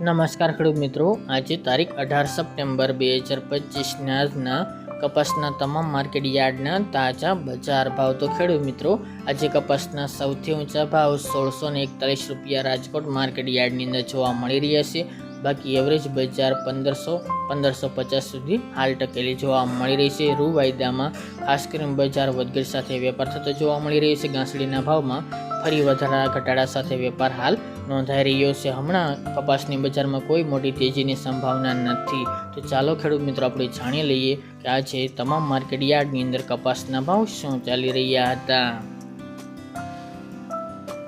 નમસ્કાર ખેડૂત મિત્રો, આજે તારીખ 18 સપ્ટેમ્બર 2025 આજના કપાસના તમામ માર્કેટ યાર્ડના તાજા બજાર ભાવ. તો ખેડૂત મિત્રો, આજે કપાસના સૌથી ઊંચા ભાવ 1641 રૂપિયા રાજકોટ માર્કેટ યાર્ડની અંદર જોવા મળી રહ્યા છે. બાકી એવરેજ બજાર 1500-1550 સુધી હાલ ટકેલી જોવા મળી રહી છે. રૂ વાયદામાં ખાસ કરીને બજાર વધઘટ સાથે વેપાર થતો જોવા મળી રહ્યો છે. ઘાસડીના ભાવમાં ફરી વધારા ઘટાડા સાથે વેપાર હાલ નોંધાઈ રહ્યો છે. હમણાં કપાસની બજારમાં કોઈ મોટી તેજીની સંભાવના નથી. તો ચાલો ખેડૂત મિત્રો, આપણે જાણી લઈએ કે આજે તમામ માર્કેટ યાર્ડની અંદર કપાસના ભાવ શું ચાલી રહ્યા હતા.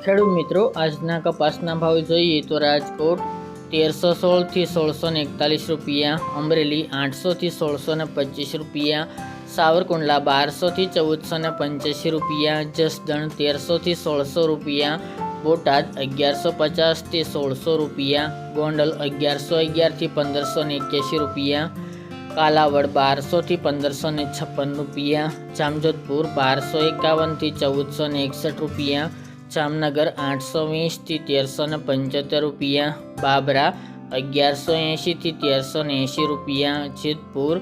ખેડૂત મિત્રો, આજના કપાસના ભાવ જોઈએ તો રાજકોટ 1316 થી 1641 રૂપિયા, અમરેલી 800 થી 1625 રૂપિયા, સાવરકુંડલા 1200 થી 1485 રૂપિયા, જસદણ 1300 થી 1600 રૂપિયા, બોટાદ 1150 થી 1600 રૂપિયા, ગોંડલ 1111 થી 1581 રૂપિયા, કાલાવડ 1200 થી 1556 રૂપિયા, જામજોધપુર 1251 થી 1461 રૂપિયા, જામનગર 820 થી 1375 રૂપિયા, બાબરા 1180 થી 1380 રૂપિયા, જેતપુર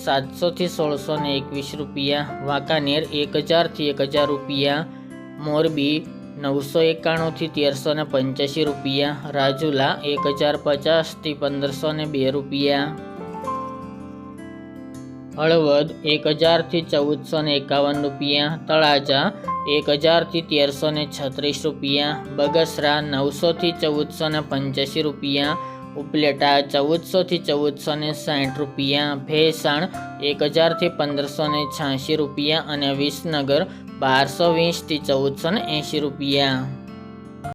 700 થી 1621 રૂપિયા, વાંકાનેર 1000 થી 1000 રૂપિયા, મોરબી 991 થી 1385 રૂપિયા, રાજુલા 1050 થી 1502 રૂપિયા, હળવદ 1000 થી 1451 રૂપિયા, તળાજા 1000 થી 1336 રૂપિયા, બગસરા 900 થી 1485 રૂપિયા, ઉપલેટા 1400 થી 1460 રૂપિયા, ભેસાણ 1000 થી 1586 રૂપિયા અને વિસનગર 1220 થી 1480 રૂપિયા.